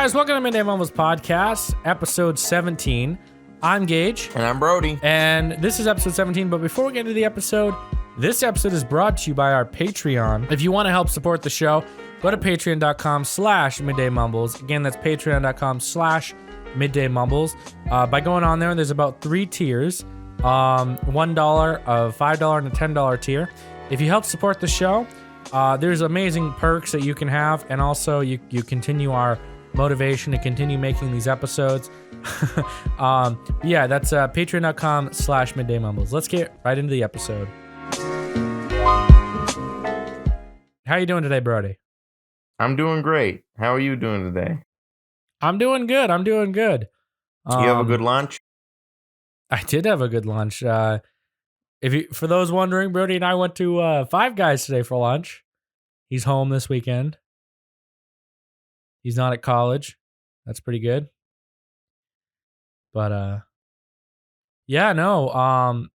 guys, welcome to Midday Mumbles podcast, episode 17. I'm Gage. And I'm Brody. And this is episode 17, but before we get into the episode, this episode is brought to you by our Patreon. If you want to help support the show, go to patreon.com/Midday Mumbles. Again, that's patreon.com/Midday Mumbles. By going on there's about 3 tiers. $1, a $5, and a $10 tier. If you help support the show, there's amazing perks that you can have, and also you continue our motivation to continue making these episodes. Yeah, that's patreon.com/Midday Mumbles. Let's get right into the episode. How you doing today, Brody? I'm doing great. How are you doing today? I'm doing good. You have a good lunch? I did have a good lunch. For those wondering, Brody and I went to Five Guys today for lunch. He's home this weekend. He's not at college. That's pretty good. But yeah, no.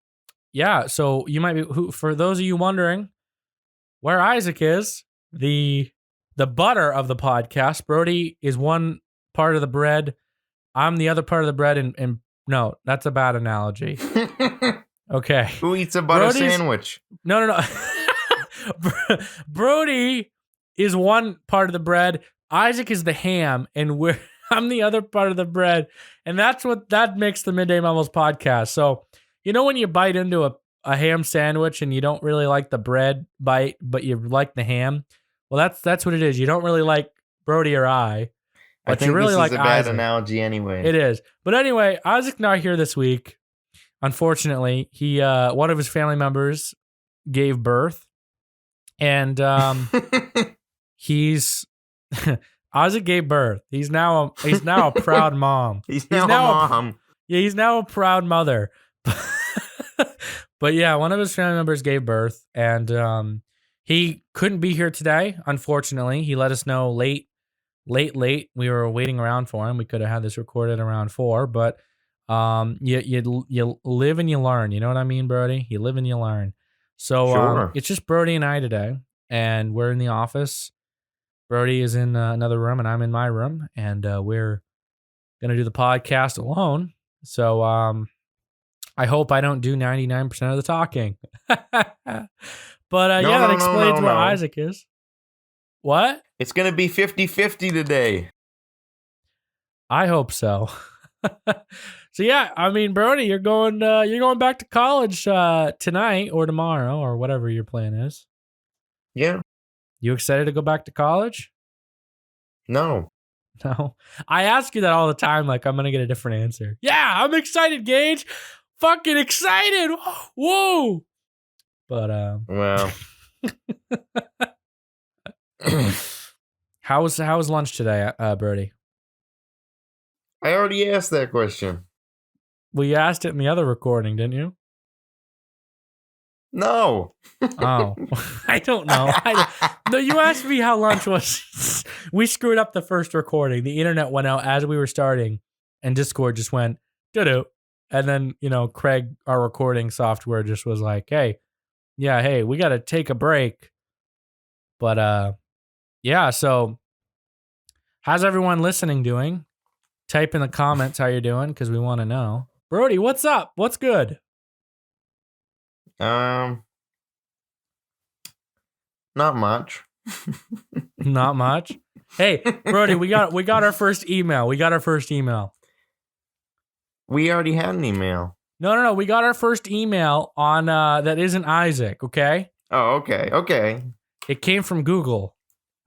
Yeah, so you might be for those of you wondering where Isaac is, the butter of the podcast. Brody is one part of the bread. I'm the other part of the bread, and no, that's a bad analogy. Okay. Who eats a butter sandwich? No. Brody is one part of the bread. Isaac is the ham, and I'm the other part of the bread. And that makes the Midday Mumbles podcast. So, you know when you bite into a ham sandwich and you don't really like the bread bite, but you like the ham? Well, that's what it is. You don't really like Brody or I. But I think you really this like is a bad Isaac. Analogy anyway. It is. But anyway, Isaac's not here this week. Unfortunately, he one of his family members gave birth, and Isaac gave birth. He's now a proud mom. He's now a mom. He's now a proud mother. But yeah, one of his family members gave birth, and he couldn't be here today. Unfortunately, he let us know late. We were waiting around for him. We could have had this recorded around 4, but you live and you learn. You know what I mean, Brody? You live and you learn. So Sure. It's just Brody and I today, and we're in the office. Brody is in another room, and I'm in my room, and we're gonna do the podcast alone. So I hope I don't do 99% of the talking. But that explains where Isaac is. What? It's going to be 50-50 today. I hope so. So yeah, I mean, Brody, you're going back to college tonight or tomorrow or whatever your plan is. Yeah. You excited to go back to college? No. I ask you that all the time, like I'm gonna get a different answer. Yeah, I'm excited, Gage. Fucking excited. Whoa. But Well. How was lunch today, Brody? I already asked that question. Well, you asked it in the other recording, didn't you? No. Oh, I don't know. No, you asked me how lunch was. We screwed up the first recording. The internet went out as we were starting, and Discord just went doo-doo. And then, Craig, our recording software, just was like, hey, we got to take a break. But yeah, so how's everyone listening doing? Type in the comments how you're doing because we want to know. Brody, what's up? What's good? Not much. Not much. Hey, Brody, we got our first email. We already had an email. No. We got our first email on that isn't Isaac, okay? Oh, okay. It came from Google,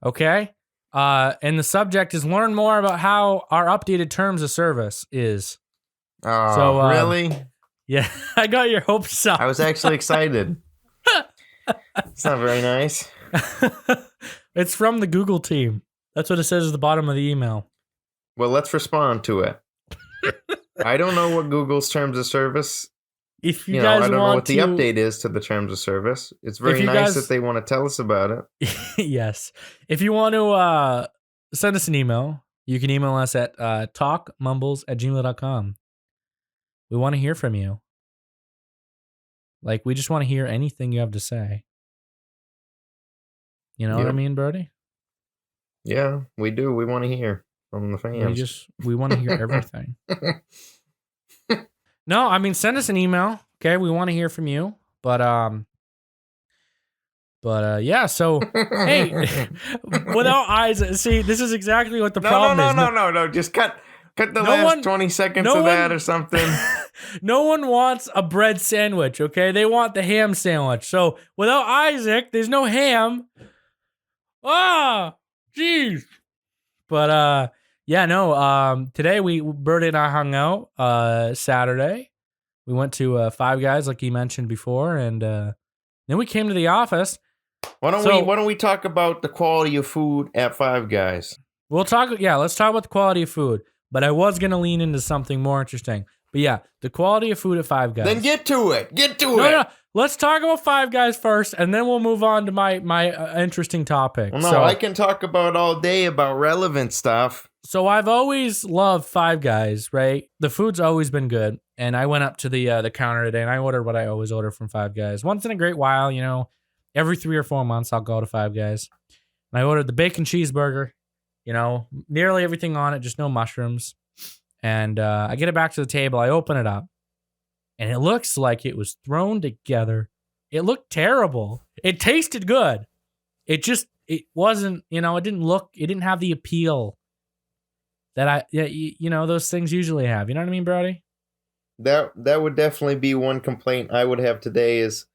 okay? And the subject is learn more about how our updated terms of service is. Oh, so, really? Yeah, I got your hopes up. I was actually excited. It's not very nice. It's from the Google team. That's what it says at the bottom of the email. Well, let's respond to it. I don't know what Google's terms of service. If you guys I don't know want what the update is to the terms of service. It's very nice that they want to tell us about it. Yes. If you want to send us an email, you can email us at talkmumbles@gmail.com. We want to hear from you. Like, we just want to hear anything you have to say. You know what I mean, Brody? Yeah, we do. We want to hear. from the fans. We want to hear everything. No, I mean, send us an email. Okay, we want to hear from you. But yeah. So hey, without eyes, see, this is exactly what the problem is. No. Just cut the last 20 seconds of that or something. No one wants a bread sandwich. Okay, they want the ham sandwich. So without Isaac, there's no ham. Ah, jeez. But yeah, no. Today Birdie and I hung out. Saturday, we went to Five Guys, like you mentioned before, and then we came to the office. Why don't we talk about the quality of food at Five Guys? Let's talk about the quality of food. But I was gonna lean into something more interesting. But yeah, the quality of food at Five Guys. Then get to it. No. Let's talk about Five Guys first, and then we'll move on to my interesting topic. Well, no, I can talk about all day about relevant stuff. So I've always loved Five Guys, right? The food's always been good, and I went up to the counter today, and I ordered what I always order from Five Guys. Once in a great while, every 3 or 4 months, I'll go to Five Guys. And I ordered the bacon cheeseburger, nearly everything on it, just no mushrooms. And I get it back to the table. I open it up. And it looks like it was thrown together. It looked terrible. It tasted good. It wasn't, it didn't have the appeal that those things usually have. You know what I mean, Brody? That would definitely be one complaint I would have today is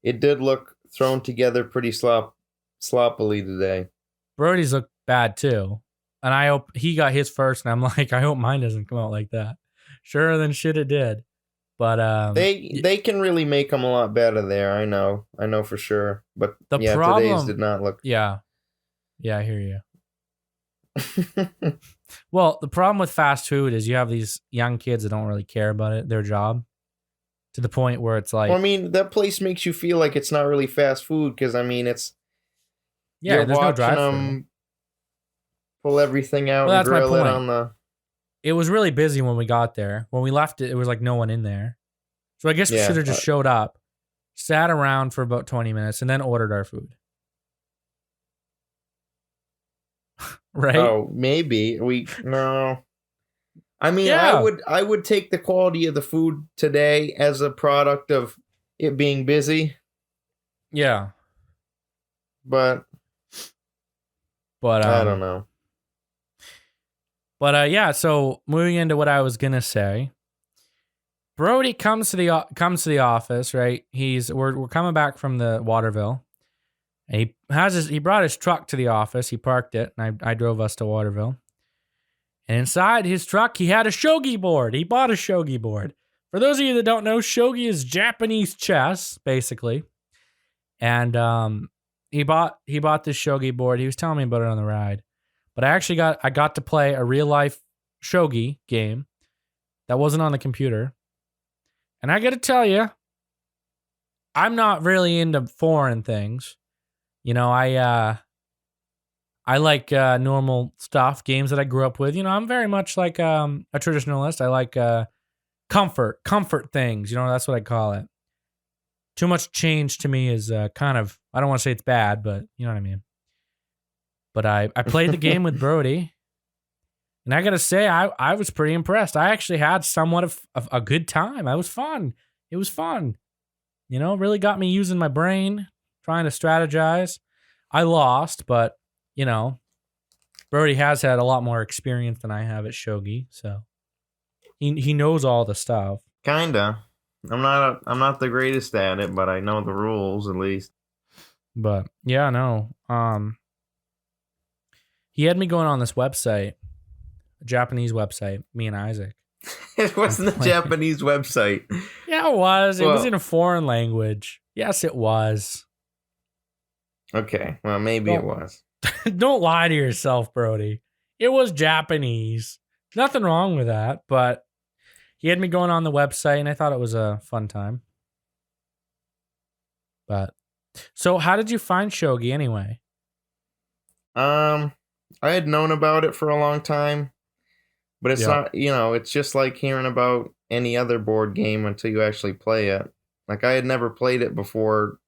it did look thrown together pretty sloppily today. Brody's looked bad too. And I hope he got his first, and I'm like, I hope mine doesn't come out like that. Sure, then shit it did. But they can really make them a lot better there. I know for sure. But today's did not look. Yeah, I hear you. Well, the problem with fast food is you have these young kids that don't really care about their job, to the point where it's like. Well, I mean, that place makes you feel like it's not really fast food because it's. Yeah, there's no drive-thru. Pull everything out and grill it on the. It was really busy when we got there. When we left it was like no one in there. So I guess we should have just showed up, sat around for about 20 minutes, and then ordered our food. Right? Oh, maybe. No. I mean, yeah. I would take the quality of the food today as a product of it being busy. Yeah. But I don't know. But yeah, so moving into what I was gonna say, Brody comes to the office, right? We're coming back from the Waterville, and he brought his truck to the office. He parked it, and I drove us to Waterville. And inside his truck, he had a shogi board. He bought a shogi board. For those of you that don't know, shogi is Japanese chess, basically. And he bought this shogi board. He was telling me about it on the ride. But I got to play a real life shogi game that wasn't on the computer. And I got to tell you, I'm not really into foreign things. I like normal stuff, games that I grew up with. I'm very much like a traditionalist. I like comfort things. That's what I call it. Too much change to me is kind of, I don't want to say it's bad, but you know what I mean. But I played the game with Brody, and I got to say, I was pretty impressed. I actually had somewhat of a good time. It was fun. Really got me using my brain, trying to strategize. I lost, but, Brody has had a lot more experience than I have at shogi, so he knows all the stuff. Kinda. I'm not the greatest at it, but I know the rules at least. But yeah, no. He had me going on this website, a Japanese website, me and Isaac. It wasn't a Japanese website. Yeah, it was. It was in a foreign language. Yes, it was. Okay, well, maybe it was. Don't lie to yourself, Brody. It was Japanese. Nothing wrong with that, but he had me going on the website, and I thought it was a fun time. But, so how did you find shogi anyway? I had known about it for a long time, but it's not, it's just like hearing about any other board game until you actually play it. Like, I had never played it before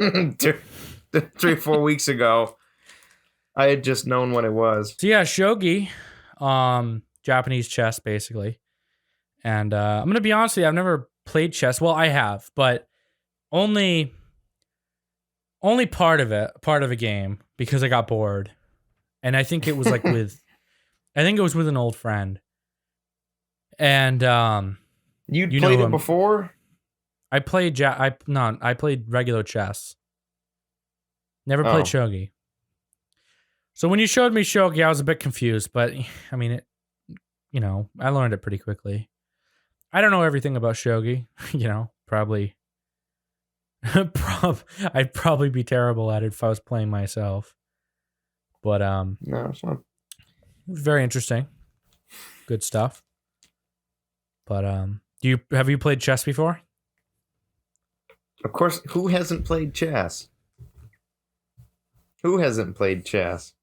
3-4 weeks ago. I had just known what it was. So yeah, shogi, Japanese chess basically. And I'm gonna be honest with you, I've never played chess. Well, I have, but only part of a game because I got bored. And I think it was like with an old friend. And You'd you played know it before? I played I played regular chess. Never played shogi. So when you showed me shogi, I was a bit confused, but I mean, I learned it pretty quickly. I don't know everything about shogi, probably. I'd probably be terrible at it if I was playing myself. But No, it's not. Very interesting. Good stuff. But have you played chess before? Of course, who hasn't played chess? Who hasn't played chess?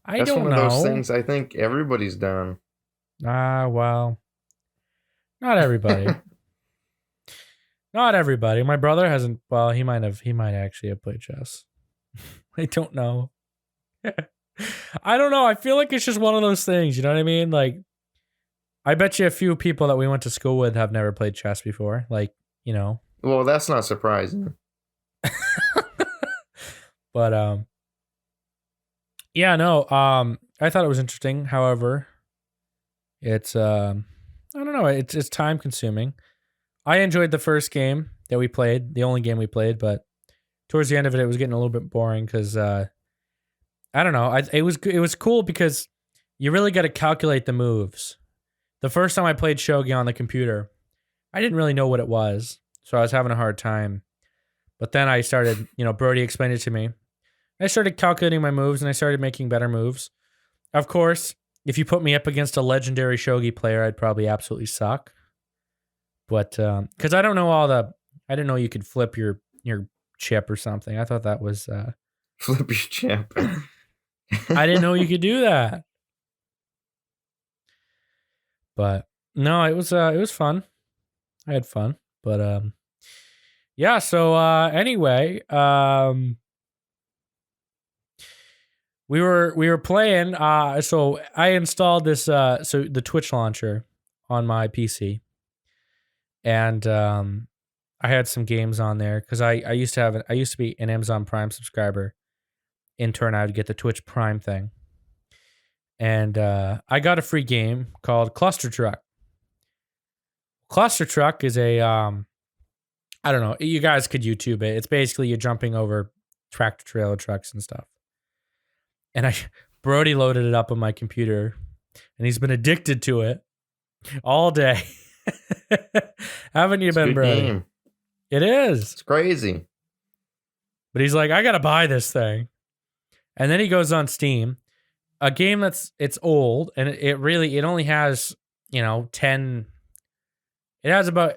That's one of those things I think everybody's done. Well, not everybody. Not everybody. My brother hasn't. Well, he might actually have played chess. I don't know. I don't know. I feel like it's just one of those things. You know what I mean? Like, I bet you a few people that we went to school with have never played chess before. Like, Well, that's not surprising. But yeah, no. I thought it was interesting. However, it's I don't know. It's time consuming. I enjoyed the first game that we played, the only game we played, but towards the end of it, it was getting a little bit boring because I don't know. It was cool because you really got to calculate the moves. The first time I played shogi on the computer, I didn't really know what it was, so I was having a hard time. But then I started, Brody explained it to me. I started calculating my moves and I started making better moves. Of course, if you put me up against a legendary shogi player, I'd probably absolutely suck. But because I didn't know you could flip your chip or something. I thought that was flip your chip. I didn't know you could do that. But no, it was fun. I had fun. But yeah, so anyway, we were playing so I installed this so the Twitch launcher on my PC. And I had some games on there because I used to be an Amazon Prime subscriber. In turn, I would get the Twitch Prime thing. And I got a free game called Cluster Truck. Cluster Truck is a I don't know. You guys could YouTube it. It's basically you're jumping over tractor trailer trucks and stuff. And Brody loaded it up on my computer, and he's been addicted to it all day. Haven't you been, Brody? Game. It is. It's crazy. But he's like, I gotta buy this thing. And then he goes on Steam. A game it's old, and it only has, 10. It has about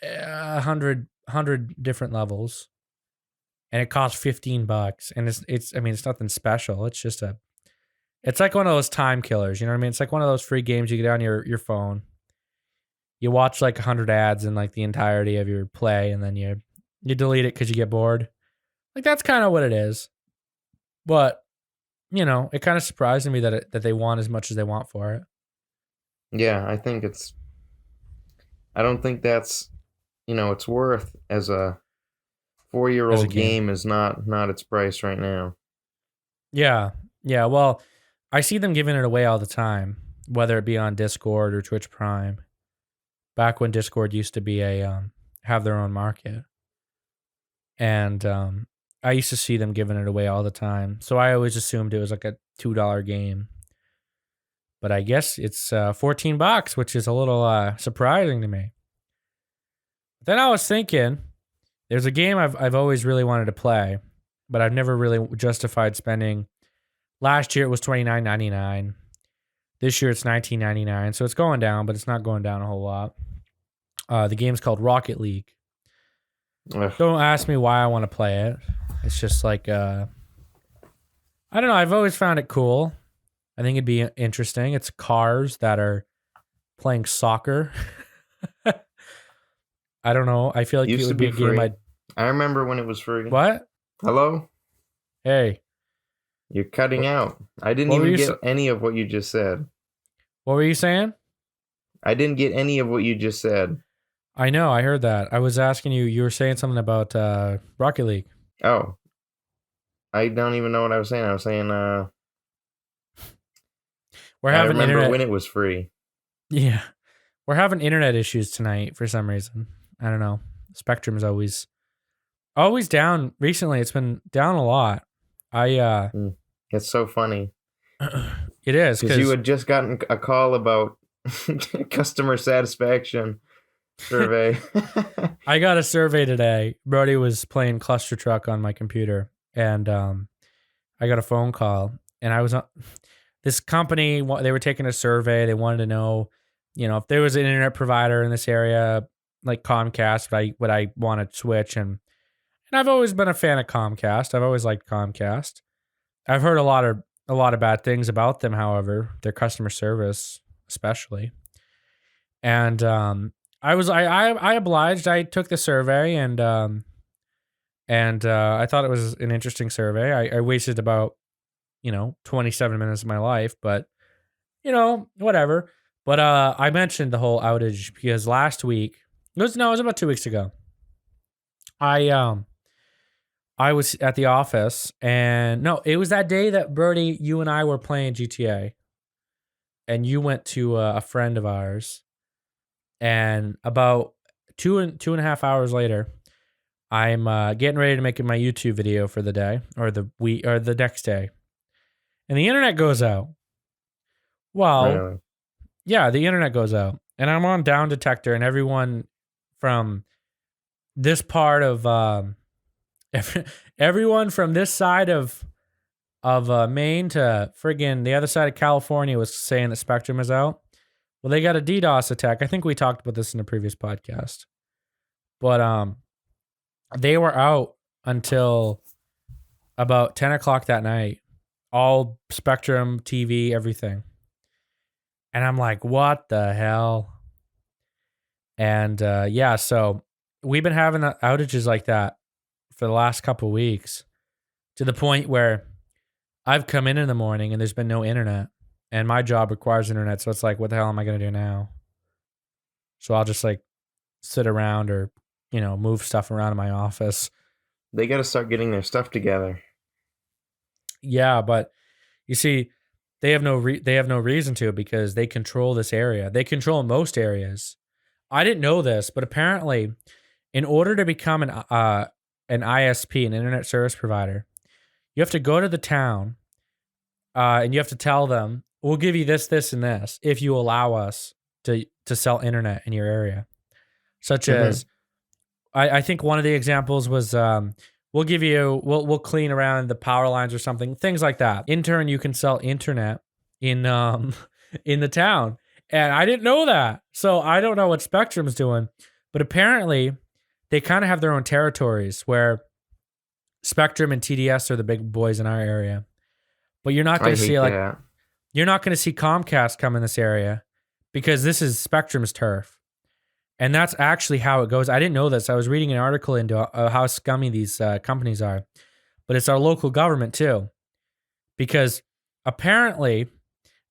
100 different levels. And it costs $15. And it's nothing special. It's just it's like one of those time killers, you know what I mean? It's like one of those free games you get on your phone. You watch like 100 ads in like the entirety of your play, and then you delete it because you get bored. Like that's kind of what it is. But it kind of surprised me that they want as much as they want for it. Yeah, I don't think that's it's worth as a 4-year-old game is not its price right now. Yeah. Well, I see them giving it away all the time, whether it be on Discord or Twitch Prime. Back when Discord used to be have their own market. And I used to see them giving it away all the time. So I always assumed it was like a $2 game. But I guess it's $14, which is a little surprising to me. Then I was thinking, there's a game I've always really wanted to play, but I've never really justified spending. Last year it was $29.99. This year it's $19.99. So it's going down, but it's not going down a whole lot. The game's called Rocket League. Ugh. Don't ask me why I want to play it. It's just like, I don't know. I've always found it cool. I think it'd be interesting. It's cars that are playing soccer. I don't know. I feel like it would be a game I remember when it was free. What? Hello? Hey. You're cutting out. I didn't What were even you get any of what you just said. What were you saying? I didn't get any of what you just said. I know, I heard that. I was asking you. You were saying something about Rocket League. Oh, I don't even know what I was saying. I was saying, We're I having remember internet. when it was free. Yeah, we're having internet issues tonight for some reason. I don't know. Spectrum is always down. Recently, it's been down a lot. It's so funny. It is Because you had just gotten a call about customer satisfaction survey. I got a survey today. Brody was playing Cluster Truck on my computer, and I got a phone call, and I was on this company. They were taking a survey. They wanted to know, if there was an internet provider in this area, like Comcast, would I want to switch? And I've always been a fan of Comcast. I've always liked Comcast. I've heard a lot of bad things about them, however, their customer service especially. And I obliged. I took the survey, and I thought it was an interesting survey. I wasted about 27 minutes of my life, but whatever. But I mentioned the whole outage because last week, it was about 2 weeks ago. I was at the office, and no, it was that day that Brody, you and I were playing GTA, and you went to a friend of ours, and about two and a half hours later, I'm getting ready to make my YouTube video for the day or the next day, and the internet goes out. Well, Really? yeah, the internet goes out, and I'm on Down Detector, and everyone from this part of everyone from this side of Maine to friggin' the other side of California was saying that Spectrum is out. Well, they got a DDoS attack. I think we talked about this in a previous podcast, but they were out until about 10 o'clock that night. All Spectrum, TV, everything. And I'm like, what the hell? And yeah, so we've been having outages like that for the last couple of weeks, to the point where I've come in the morning and there's been no internet, and my job requires internet. So it's like, what the hell am I going to do now? So I'll just like sit around or, move stuff around in my office. They got to start getting their stuff together. Yeah, but you see, they have no reason to, because they control this area. They control most areas. I didn't know this, but apparently, in order to become an ISP, an internet service provider, you have to go to the town, and you have to tell them, we'll give you this, this, and this if you allow us to sell internet in your area. Such as, I think one of the examples was, we'll clean around the power lines or something, things like that. In turn, you can sell internet in the town. And I didn't know that. So I don't know what Spectrum's doing, but apparently they kind of have their own territories where Spectrum and TDS are the big boys in our area. But you're not going to see you're not going to see Comcast come in this area, because this is Spectrum's turf. And that's actually how it goes. I didn't know this. I was reading an article into how scummy these companies are. But it's our local government too. Because apparently,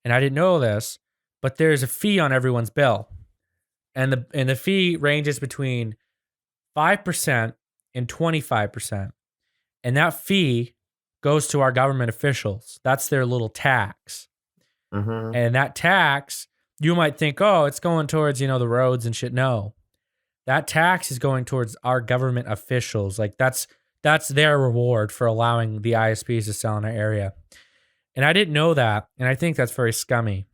and I didn't know this, but there's a fee on everyone's bill. And the fee ranges between 5% and 25%. And that fee goes to our government officials. That's their little tax. Mm-hmm. And that tax, you might think, oh, it's going towards, the roads and shit. No, that tax is going towards our government officials. Like that's their reward for allowing the ISPs to sell in our area. And I didn't know that. And I think that's very scummy.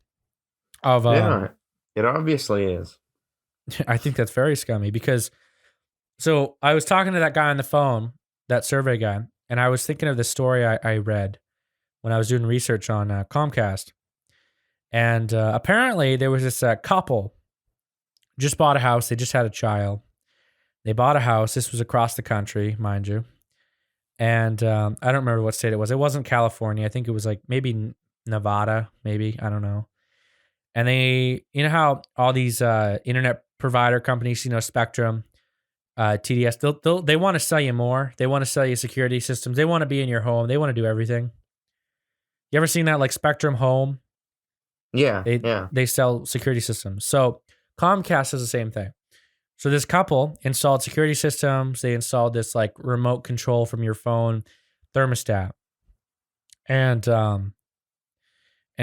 Yeah, it obviously is. I think that's very scummy, because so I was talking to that guy on the phone, that survey guy, and I was thinking of the story I read when I was doing research on Comcast. And apparently there was this couple just bought a house. They just had a child. They bought a house. This was across the country, mind you. And I don't remember what state it was. It wasn't California. I think it was like maybe Nevada, maybe. I don't know. And they, how all these internet provider companies, Spectrum, TDS, they want to sell you more. They want to sell you security systems. They want to be in your home. They want to do everything. You ever seen that like Spectrum Home? Yeah. Yeah. They sell security systems. So Comcast does the same thing. So this couple installed security systems. They installed this like remote control from your phone thermostat. And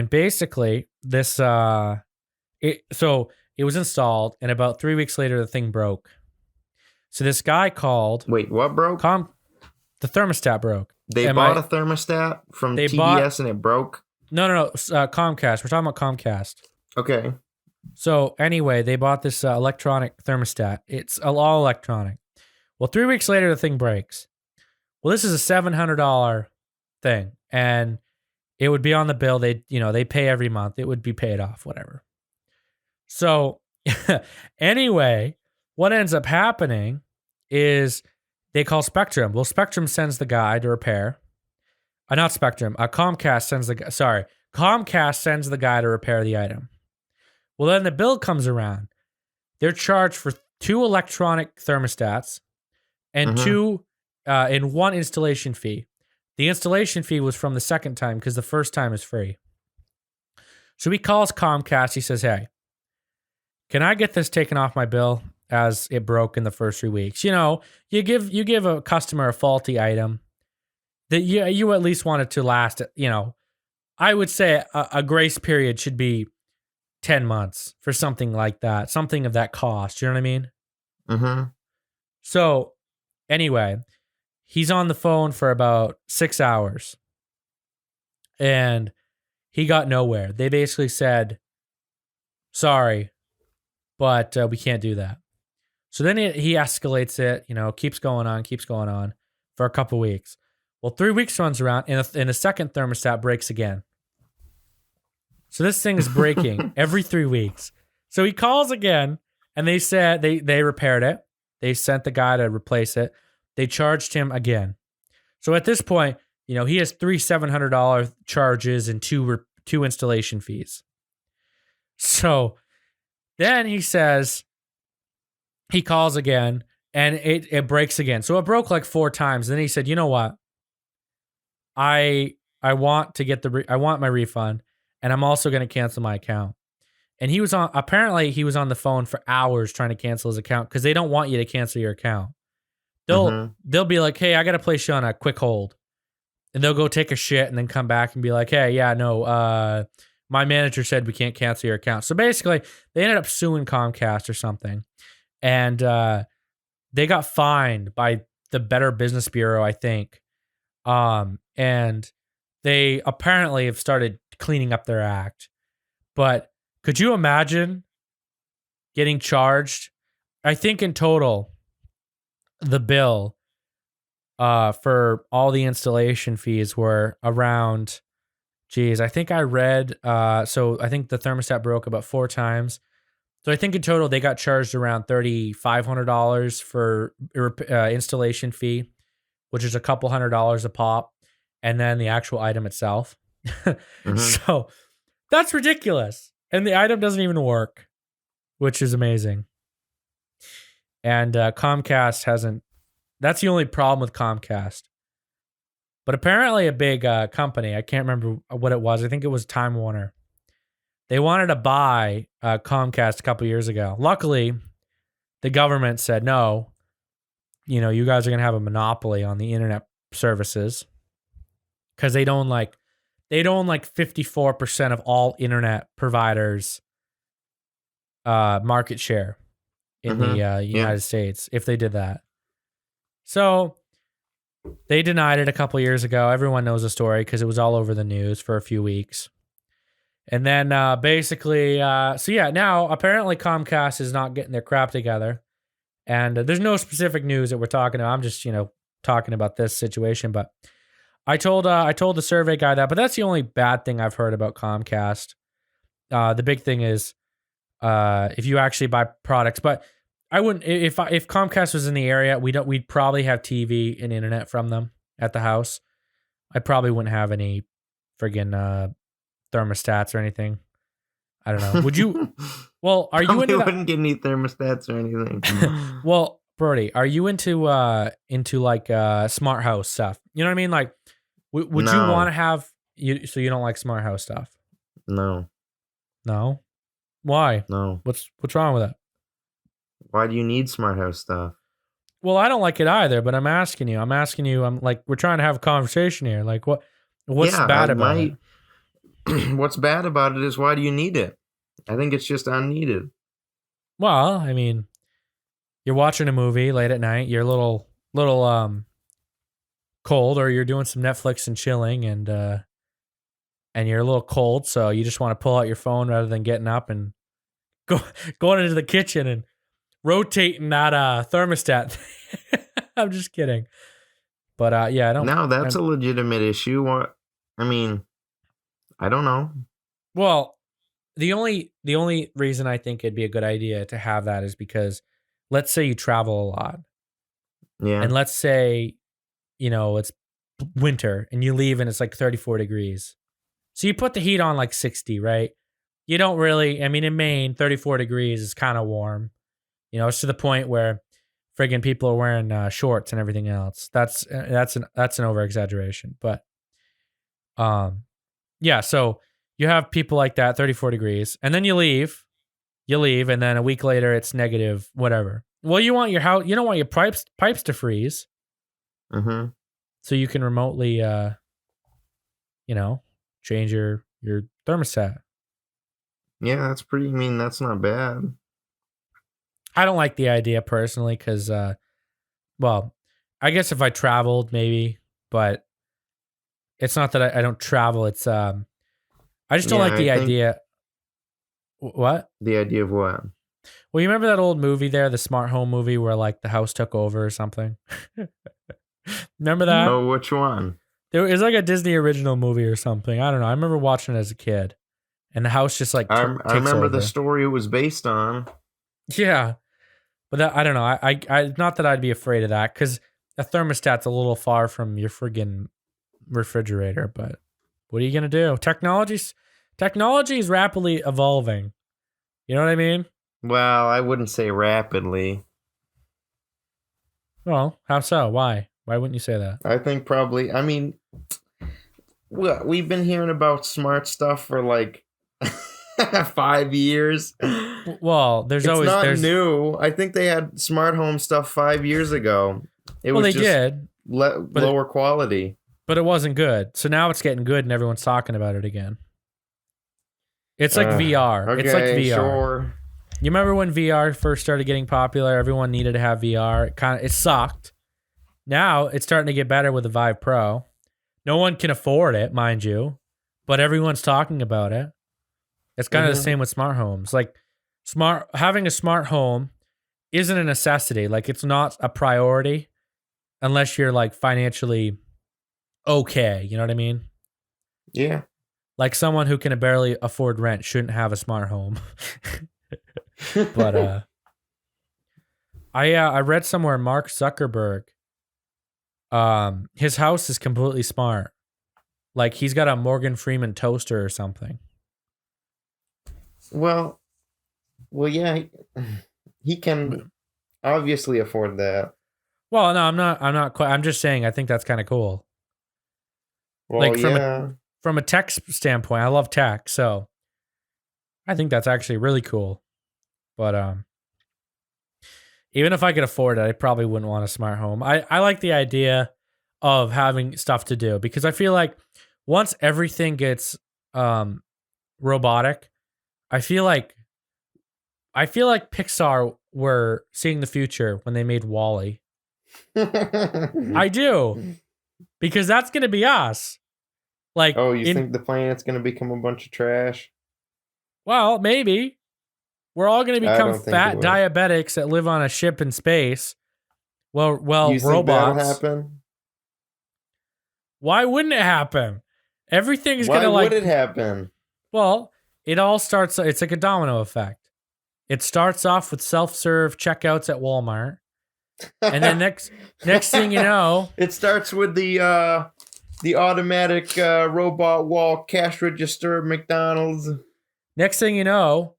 basically this it was installed, and about 3 weeks later the thing broke. So this guy called. Wait, what broke? The thermostat broke. They bought a thermostat from TDS and it broke? No. Comcast. We're talking about Comcast. Okay. So anyway, they bought this electronic thermostat. It's all electronic. Well, 3 weeks later, the thing breaks. Well, this is a $700 thing, and it would be on the bill. They pay every month. It would be paid off, whatever. So anyway, what ends up happening is they call Spectrum. Well, Spectrum sends the guy to repair. Not Spectrum. Comcast sends Comcast sends the guy to repair the item. Well, then the bill comes around. They're charged for 2 electronic thermostats and and 1 installation fee. The installation fee was from the second time because the first time is free. So he calls Comcast. He says, "Hey, can I get this taken off my bill as it broke in the first 3 weeks?" You give a customer a faulty item that you at least want it to last. I would say a grace period should be 10 months for something like that, something of that cost. You know what I mean? Mm-hmm. So anyway, he's on the phone for about 6 hours and he got nowhere. They basically said, "Sorry, but we can't do that." So then he escalates it, keeps going on for a couple weeks. Well, 3 weeks runs around and the second thermostat breaks again. So this thing is breaking every 3 weeks. So he calls again, and they said they repaired it. They sent the guy to replace it. They charged him again. So at this point, he has 3 $700 charges and two installation fees. So then he calls again, and it breaks again. So it broke like 4 times. Then he said, "You know what? I want to get I want my refund. And I'm also going to cancel my account." And he was on the phone for hours trying to cancel his account because they don't want you to cancel your account. They'll be like, "Hey, I got to place you on a quick hold." And they'll go take a shit and then come back and be like, "Hey, yeah, no, my manager said we can't cancel your account." So basically, they ended up suing Comcast or something. And they got fined by the Better Business Bureau, I think. And they apparently have started cleaning up their act. But could you imagine getting charged? I think in total, the bill for all the installation fees were around, I think I read, so I think the thermostat broke about 4 times. So I think in total, they got charged around $3,500 for installation fee, which is a couple $100s a pop, and then the actual item itself. So that's ridiculous. And the item doesn't even work, which is amazing. And Comcast hasn't. That's the only problem with Comcast. But apparently a big company, I can't remember what it was. I think it was Time Warner. They wanted to buy Comcast a couple years ago. Luckily, the government said, "No, you guys are going to have a monopoly on the internet services." Because they don't like 54% of all internet providers market share in the United States if they did that. So they denied it a couple years ago. Everyone knows the story because it was all over the news for a few weeks. And then basically, now apparently Comcast is not getting their crap together. And there's no specific news that we're talking about. I'm just, talking about this situation. But I told the survey guy that, but that's the only bad thing I've heard about Comcast. The big thing is if you actually buy products. But I wouldn't, if Comcast was in the area, we'd probably have TV and internet from them at the house. I probably wouldn't have any friggin' thermostats or anything. I don't know. Would you? Well, are you into? Wouldn't get any thermostats or anything. Well, Brody, are you into like smart house stuff? You know what I mean? Like, would you want to have So you don't like smart house stuff? No. No. Why? No. What's wrong with it? Why do you need smart house stuff? Well, I don't like it either, but I'm asking you. I'm like, we're trying to have a conversation here. Like, what's bad about it? What's bad about it is why do you need it? I think it's just unneeded. Well, I mean, you're watching a movie late at night. You're a little cold, or you're doing some Netflix and chilling, and you're a little cold, so you just want to pull out your phone rather than getting up and going into the kitchen and rotating that thermostat. I'm just kidding. But yeah, I don't. No, that's a legitimate issue. I mean, I don't know. Well, the only reason I think it'd be a good idea to have that is because, let's say you travel a lot. Yeah. And let's say, it's winter and you leave and it's like 34 degrees. So you put the heat on like 60, right? You don't really, in Maine, 34 degrees is kind of warm. It's to the point where friggin' people are wearing shorts and everything else. That's an over exaggeration, but yeah. So you have people like that, 34 degrees, and then you leave, and then a week later it's negative, whatever. Well, you want your house, you don't want your pipes to freeze. Mm-hmm. So you can remotely, change your thermostat. Yeah, that's not bad. I don't like the idea personally because, well, I guess if I traveled maybe, but it's not that I don't travel. It's, I just don't like the idea. What? The idea of what? Well, you remember that old movie there, the smart home movie where like the house took over or something? Remember that? No, which one? There was like a Disney original movie or something. I don't know. I remember watching it as a kid, and the house just like I remember over. the story it was based on. Yeah, but I don't know. I not that I'd be afraid of that because a thermostat's a little far from your friggin' refrigerator. But what are you gonna do? Technology is rapidly evolving. You know what I mean? Well, I wouldn't say rapidly. Well, how so? Why? Why wouldn't you say that? I think probably. We've been hearing about smart stuff for like 5 years. Well, there's new. I think they had smart home stuff 5 years ago. They did lower quality, but it wasn't good. So now it's getting good, and everyone's talking about it again. It's like VR. Okay, it's like VR. Sure. You remember when VR first started getting popular? Everyone needed to have VR. It sucked. Now it's starting to get better with the Vive Pro. No one can afford it, mind you, but everyone's talking about it. It's kind of the same with smart homes. Like having a smart home isn't a necessity. Like it's not a priority unless you're like financially okay. You know what I mean? Yeah. Like someone who can barely afford rent shouldn't have a smart home. But I read somewhere Mark Zuckerberg, his house is completely smart. Like he's got a Morgan Freeman toaster or something. Well, yeah, he can obviously afford that. Well, no, I'm not quite. I'm just saying I think that's kind of cool. Well, like from a tech standpoint, I love tech, so I think that's actually really cool. But even if I could afford it, I probably wouldn't want a smart home. I like the idea of having stuff to do because I feel like once everything gets robotic, I feel like Pixar were seeing the future when they made WALL-E. I do. Because that's going to be us. Like, you think the planet's going to become a bunch of trash? Well, maybe. We're all going to become fat diabetics that live on a ship in space. Well, you think robots. That'll happen? Why wouldn't it happen? Everything's going to Why would it happen? Well, it all starts, it's like a domino effect. It starts off with self-serve checkouts at Walmart. And then next thing you know, it starts with the automatic robot wall cash register at McDonald's. Next thing you know,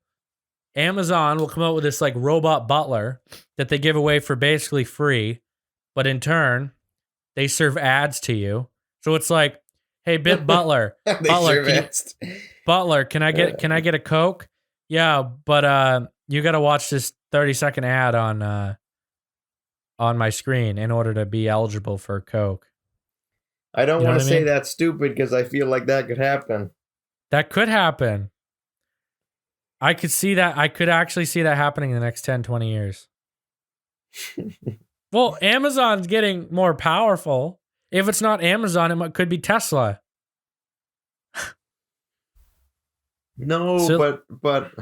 Amazon will come out with this like robot butler that they give away for basically free, but in turn, they serve ads to you. So it's like, Hey, Butler. They Butler, sure asked. Butler, can I get a Coke? Yeah, but you got to watch this 30-second ad on my screen in order to be eligible for a Coke. I don't You know want to what I say mean? that's stupid because I feel like that could happen. That could happen. I could see that. I could actually see that happening in the next 10, 20 years. Well, Amazon's getting more powerful. If it's not Amazon, could be Tesla. No, So- but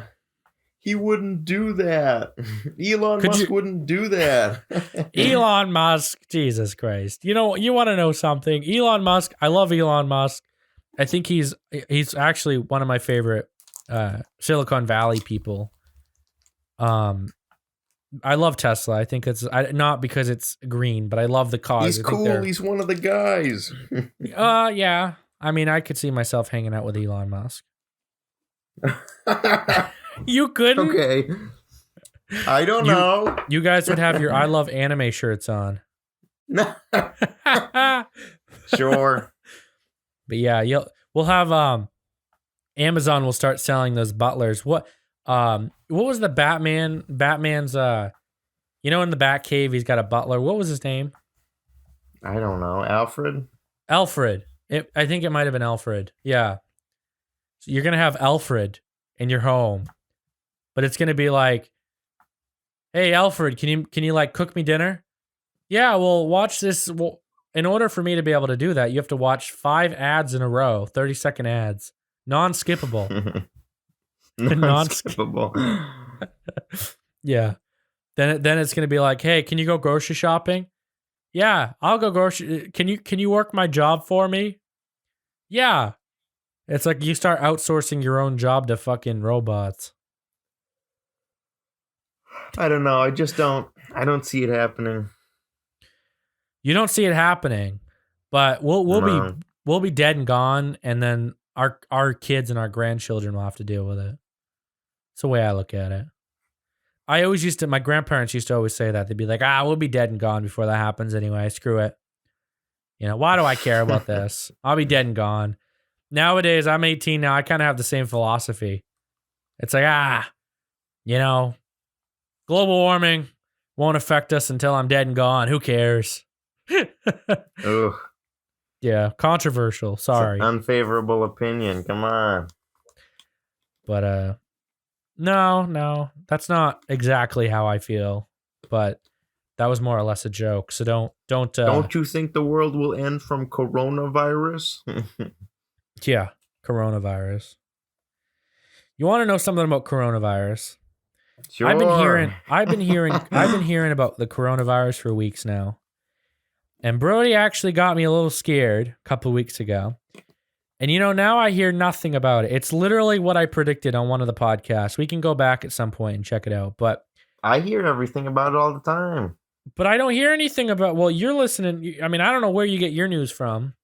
he wouldn't do that. Elon Could Musk you- wouldn't do that. Elon Musk, Jesus Christ. You know, you want to know something? Elon Musk, I love Elon Musk. I think he's actually one of my favorite Silicon Valley people. I love Tesla. I think it's not because it's green, but I love the cause. He's cool. He's one of the guys. Yeah. I mean, I could see myself hanging out with Elon Musk. You couldn't? Okay. I don't know. You guys would have your I love anime shirts on. Sure. But yeah, we'll have Amazon will start selling those butlers. What was the Batman's in the Batcave he's got a butler. What was his name? I don't know. Alfred? Alfred. I think it might have been Alfred. Yeah. So you're going to have Alfred in your home. But it's going to be like, "Hey Alfred, can you like cook me dinner?" "Yeah, well, watch this. Well, in order for me to be able to do that, you have to watch 5 ads in a row, 30-second ads, non-skippable." Non-skippable. Yeah. Then it's going to be like, "Hey, can you go grocery shopping?" "Yeah, I'll go grocery. Can you work my job for me?" "Yeah." It's like you start outsourcing your own job to fucking robots. I don't know. I don't see it happening. You don't see it happening, but we'll be dead and gone, and then our kids and our grandchildren will have to deal with it. It's the way I look at it. My grandparents used to always say that. They'd be like, "We'll be dead and gone before that happens anyway. Screw it. Why do I care about this? I'll be dead and gone." Nowadays, I'm 18 now. I kind of have the same philosophy. It's like, global warming won't affect us until I'm dead and gone. Who cares? Ugh. Yeah, controversial. Sorry. It's an unfavorable opinion. Come on. But no, that's not exactly how I feel. But that was more or less a joke. So don't. Don't you think the world will end from coronavirus? Yeah, coronavirus. You want to know something about coronavirus? Sure. I've been hearing about the coronavirus for weeks now. And Brody actually got me a little scared a couple of weeks ago. And now I hear nothing about it. It's literally what I predicted on one of the podcasts. We can go back at some point and check it out. But I hear everything about it all the time. But I don't hear anything about, well, you're listening. I mean, I don't know where you get your news from,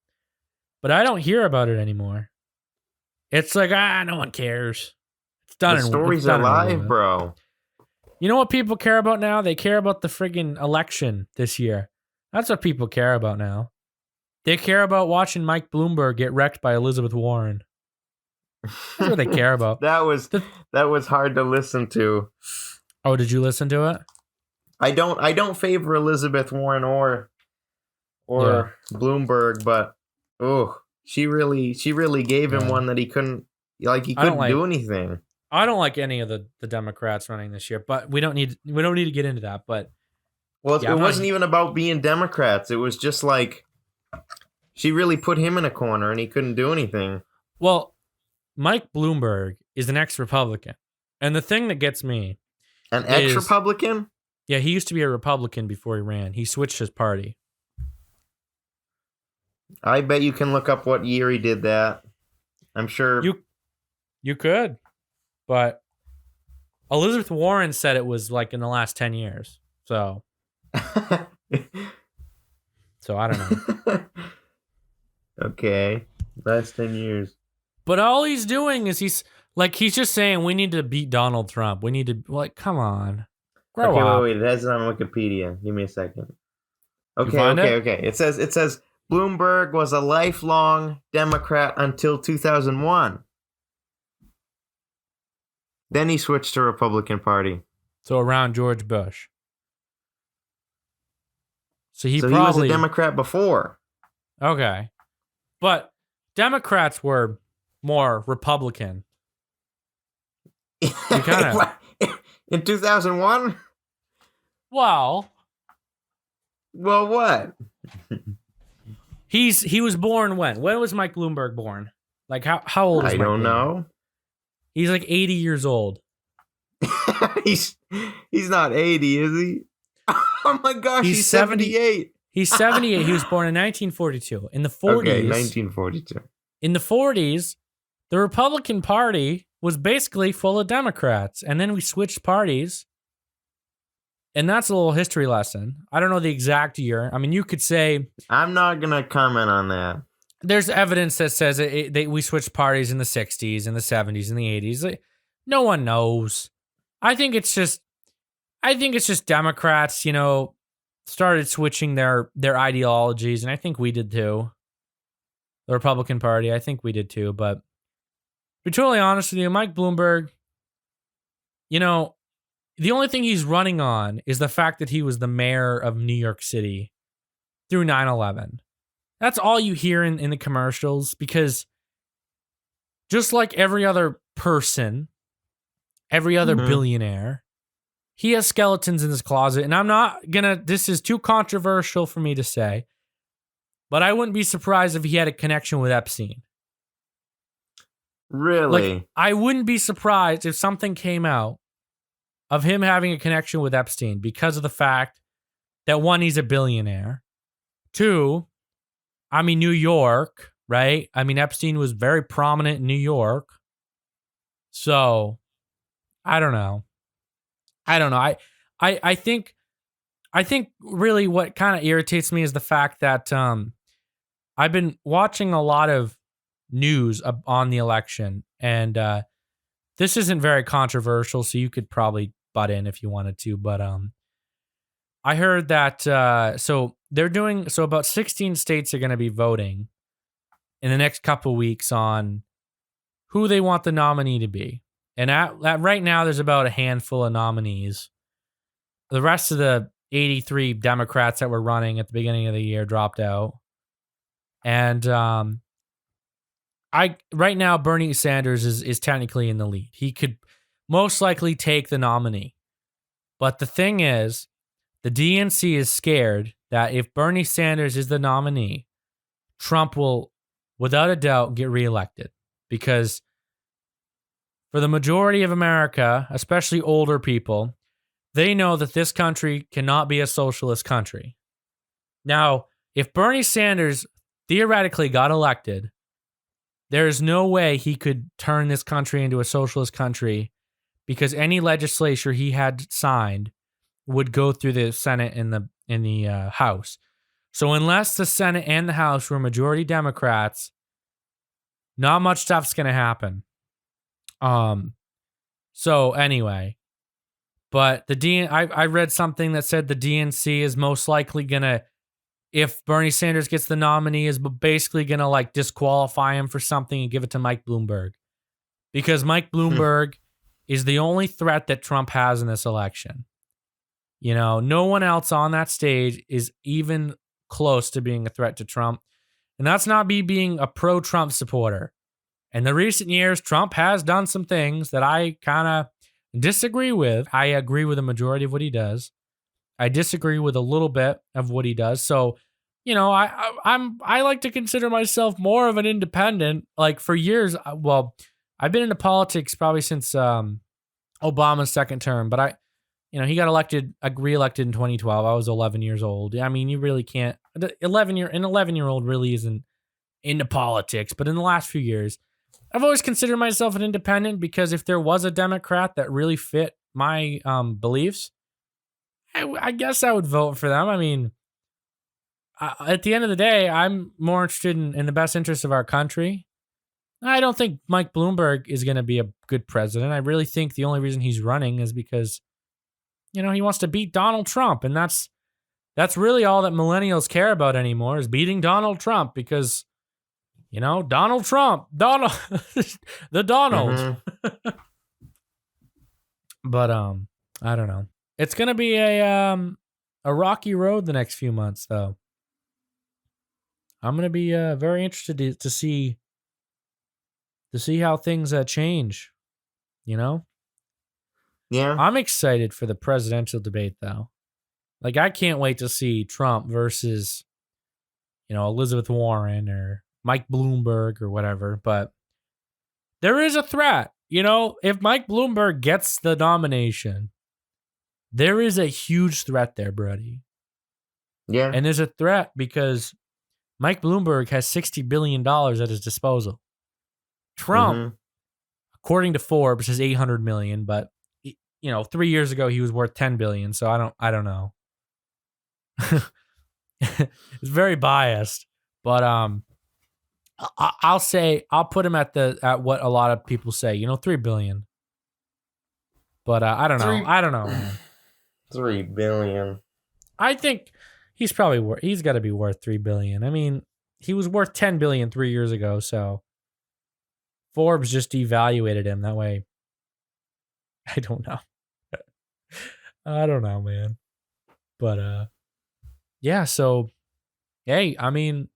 but I don't hear about it anymore. It's like, no one cares. It's done. The stories are live, bro. You know what people care about now? They care about the friggin' election this year. That's what people care about now. They care about watching Mike Bloomberg get wrecked by Elizabeth Warren. That's what they care about. That was hard to listen to. Oh, did you listen to it? I don't favor Elizabeth Warren or Bloomberg, but she really gave him one that he couldn't do anything. I don't like any of the Democrats running this year, but we don't need to get into that. But it wasn't even about being Democrats. It was just like she really put him in a corner and he couldn't do anything. Well, Mike Bloomberg is an ex-Republican, and the thing that gets me, an ex-Republican? Yeah, he used to be a Republican before he ran. He switched his party. I bet you can look up what year he did that. I'm sure you could, but Elizabeth Warren said it was like in the last 10 years. So I don't know. Okay, last 10 years. But all he's doing is he's just saying we need to beat Donald Trump. We need to come on. Wait. It has it on Wikipedia. Give me a second. Okay. It says Bloomberg was a lifelong Democrat until 2001. Then he switched to Republican Party. So around George Bush. So he was a Democrat before. Okay. But Democrats were more Republican. In 2001? Well, what? He was born when? When was Mike Bloomberg born? Like how old is Mike? I don't know. He's like 80 years old. he's not 80, is he? Oh my gosh, he's 78. He's 78. He was born in 1942. In the 40s. Okay, 1942. In the 40s, the Republican Party was basically full of Democrats. And then we switched parties. And that's a little history lesson. I don't know the exact year. I mean, you could say... I'm not going to comment on that. There's evidence that says we switched parties in the 60s, and the 70s, and the 80s. No one knows. I think it's just Democrats, started switching their ideologies, and I think we did too. The Republican Party, I think we did too. But to be totally honest with you, Mike Bloomberg, the only thing he's running on is the fact that he was the mayor of New York City through 9/11. That's all you hear in the commercials, because just like every other person, every other billionaire, he has skeletons in his closet. And I'm not this is too controversial for me to say, but I wouldn't be surprised if he had a connection with Epstein. Really? Like, I wouldn't be surprised if something came out of him having a connection with Epstein because of the fact that, one, he's a billionaire. Two, New York, right? Epstein was very prominent in New York. So, I don't know. I think really what kind of irritates me is the fact that I've been watching a lot of news on the election, and this isn't very controversial, so you could probably butt in if you wanted to, but I heard that about 16 states are going to be voting in the next couple weeks on who they want the nominee to be. And at right now, there's about a handful of nominees. The rest of the 83 Democrats that were running at the beginning of the year dropped out. And right now, Bernie Sanders is technically in the lead. He could most likely take the nominee. But the thing is, the DNC is scared that if Bernie Sanders is the nominee, Trump will, without a doubt, get reelected. Because for the majority of America, especially older people, they know that this country cannot be a socialist country. Now, if Bernie Sanders theoretically got elected, there is no way he could turn this country into a socialist country, because any legislature he had signed would go through the Senate and the House. So unless the Senate and the House were majority Democrats, not much stuff's going to happen. So anyway, but I read something that said the DNC is most likely going to, if Bernie Sanders gets the nominee, is basically going to disqualify him for something and give it to Mike Bloomberg. Because Mike Bloomberg is the only threat that Trump has in this election. No one else on that stage is even close to being a threat to Trump. And that's not me being a pro-Trump supporter. In the recent years, Trump has done some things that I kind of disagree with. I agree with the majority of what he does. I disagree with a little bit of what he does. So, I like to consider myself more of an independent. Like, for years, I've been into politics probably since Obama's second term, but he got reelected in 2012. I was 11 years old. You really can't. An 11-year-old really isn't into politics. But in the last few years, I've always considered myself an independent, because if there was a Democrat that really fit my beliefs, I guess I would vote for them. At the end of the day, I'm more interested in the best interests of our country. I don't think Mike Bloomberg is going to be a good president. I really think the only reason he's running is because, he wants to beat Donald Trump. And that's That's really all that millennials care about anymore is beating Donald Trump because, Donald Trump, the Donald. Mm-hmm. But I don't know. It's gonna be a rocky road the next few months, though. I'm gonna be very interested to see how things change. Yeah. I'm excited for the presidential debate, though. Like, I can't wait to see Trump versus, Elizabeth Warren or Mike Bloomberg or whatever. But there is a threat. If Mike Bloomberg gets the nomination, there is a huge threat there, Brody. Yeah. And there's a threat because Mike Bloomberg has $60 billion at his disposal. Trump, according to Forbes, has $800 million, but 3 years ago he was worth $10 billion. So I don't know. It's very biased, but I'll put him at what a lot of people say, $3 billion. But I don't know. I don't know, man. $3 billion. I think he's got to be worth $3 billion. I mean, he was worth $10 billion 3 years ago, so Forbes just devaluated him that way. I don't know. I don't know, man. But yeah, so hey, I mean,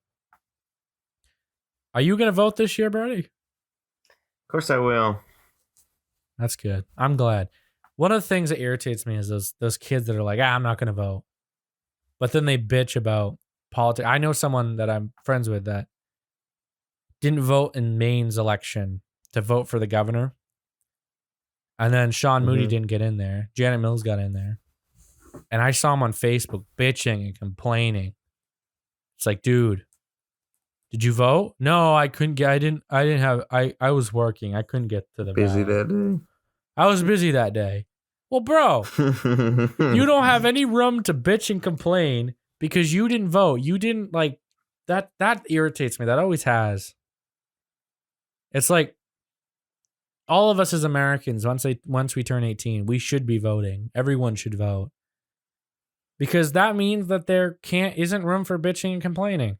are you going to vote this year, Brody? Of course I will. That's good. I'm glad. One of the things that irritates me is those kids that are like, I'm not going to vote. But then they bitch about politics. I know someone that I'm friends with that didn't vote in Maine's election to vote for the governor. And then Sean Moody didn't get in there. Janet Mills got in there. And I saw him on Facebook bitching and complaining. It's like, dude, did you vote? No, I couldn't get. I was working. I couldn't get to the busy ballot. that day. I was busy that day. Well, bro, you don't have any room to bitch and complain because you didn't vote. You didn't like that. That irritates me. That always has. It's like all of us as Americans, once we turn 18, we should be voting. Everyone should vote. Because that means that there isn't room for bitching and complaining.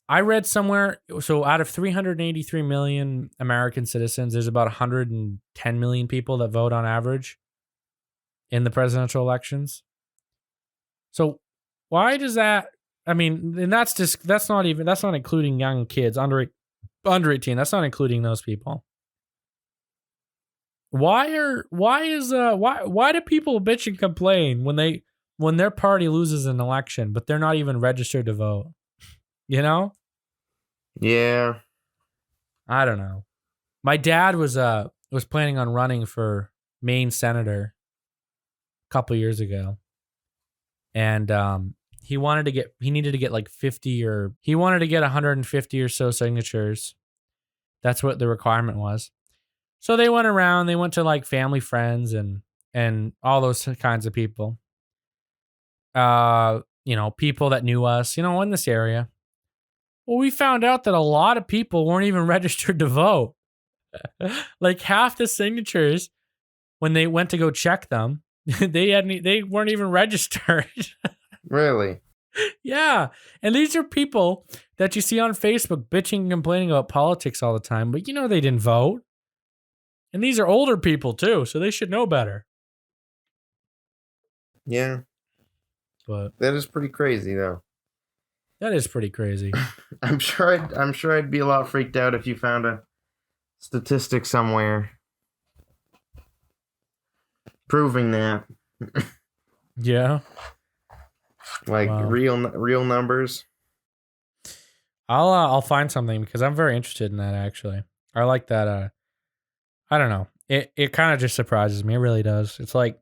I read somewhere, so out of 383 million American citizens, there's about 110 million people that vote on average in the presidential elections. So why does that, I mean, and that's not including young kids under 18. That's not including those people. Why do people bitch and complain when their party loses an election, but they're not even registered to vote? Yeah. I don't know. My dad was planning on running for Maine senator a couple years ago. And he needed to get like 150 or so signatures. That's what the requirement was. So they went around, they went to like family, friends and all those kinds of people. People that knew us, in this area. Well, we found out that a lot of people weren't even registered to vote. Like half the signatures, when they went to go check them, they weren't even registered. Really? Yeah. And these are people that you see on Facebook bitching and complaining about politics all the time, but they didn't vote. And these are older people too, so they should know better. Yeah. But that is pretty crazy though. That is pretty crazy. I'm sure I'd be a lot freaked out if you found a statistic somewhere proving that. Yeah. Like wow. real numbers. I'll find something because I'm very interested in that actually. I like that I don't know. It kind of just surprises me. It really does. It's like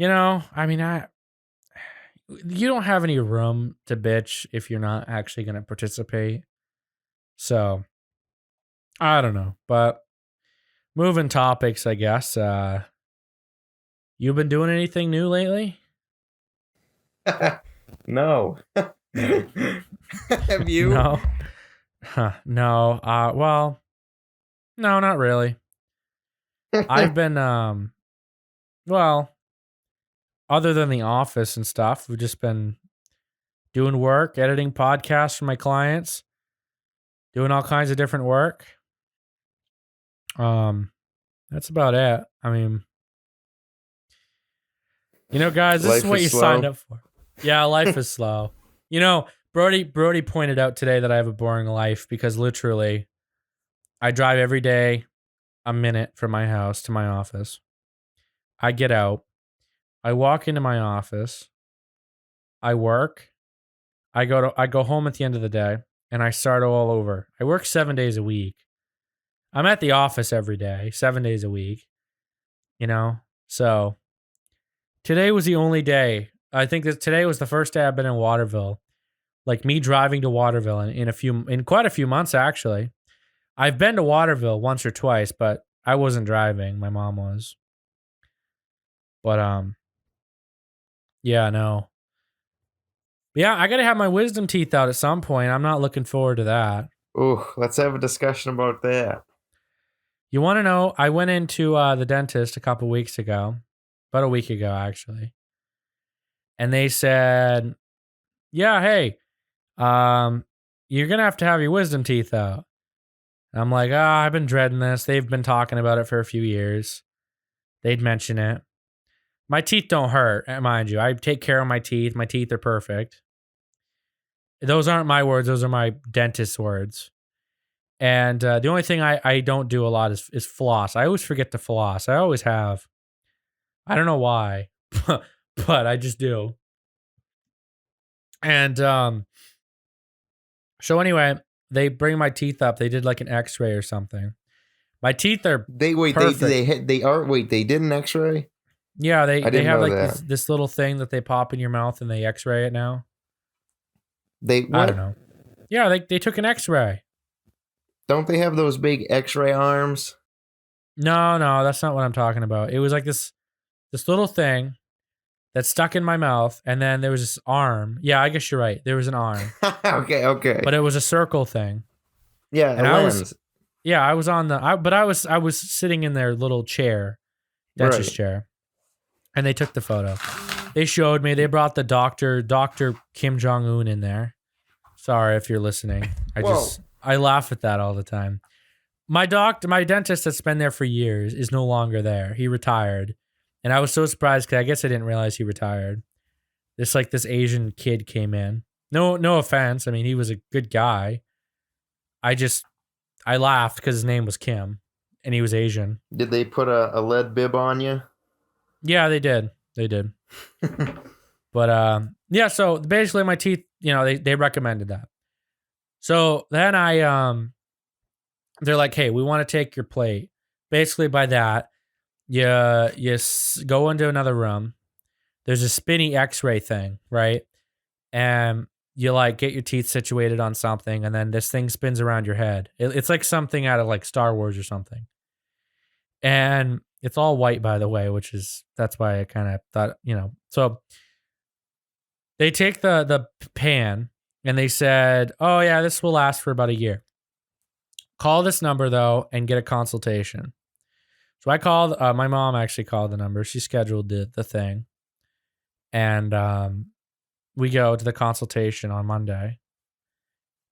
I mean you don't have any room to bitch if you're not actually going to participate. So, I don't know. But moving topics, I guess. You been doing anything new lately? No. Have you? No. No. Well, no, not really. I've been, well, other than the office and stuff, we've just been doing work, editing podcasts for my clients, doing all kinds of different work. That's about it. I mean, guys, this is what you signed up for. Yeah, life is slow. Brody pointed out today that I have a boring life because literally I drive every day a minute from my house to my office. I get out. I walk into my office. I work. I go home at the end of the day and I start all over. I work 7 days a week. I'm at the office every day, 7 days a week. So today was the only day. I think that today was the first day I've been in Waterville. Like me driving to Waterville in quite a few months, actually. I've been to Waterville once or twice, but I wasn't driving. My mom was. But, yeah, no. Yeah, I got to have my wisdom teeth out at some point. I'm not looking forward to that. Ooh, let's have a discussion about that. You want to know? I went into the dentist a couple weeks ago. About a week ago, actually. And they said, yeah, hey, you're going to have your wisdom teeth out. And I'm like, I've been dreading this. They've been talking about it for a few years. They'd mention it. My teeth don't hurt, mind you. I take care of my teeth. My teeth are perfect. Those aren't my words. Those are my dentist's words. And the only thing I don't do a lot is floss. I always forget to floss. I always have. I don't know why, but I just do. And so anyway, they bring my teeth up. They did like an X-ray or something. My teeth are perfect. They did an X-ray? Yeah, they have like this little thing that they pop in your mouth and they X-ray it now. I don't know. Yeah, they took an X-ray. Don't they have those big X-ray arms? No, that's not what I'm talking about. It was like this little thing that stuck in my mouth, and then there was this arm. Yeah, I guess you're right. There was an arm. Okay. But it was a circle thing. Yeah, and I was on I was sitting in their little chair, dentist chair, and they took the photo. They showed me. They brought the Dr. Kim Jong-un in there. Sorry if you're listening. I laugh at that all the time. My dentist that's been there for years is no longer there. He retired. And I was so surprised because I guess I didn't realize he retired. This Asian kid came in. No offense. I mean, he was a good guy. I laughed because his name was Kim and he was Asian. Did they put a lead bib on you? Yeah, they did. But yeah, so basically my teeth, they recommended that. So then they're like, hey, we want to take your plate. Basically by that, you go into another room. There's a spinny X-ray thing, right? And you get your teeth situated on something, and then this thing spins around your head. It's like something out of Star Wars or something. And it's all white, by the way, that's why I kind of thought, So they take the pan and they said, oh yeah, this will last for about a year. Call this number though and get a consultation. So I called, my mom actually called the number. She scheduled the thing. And we go to the consultation on Monday.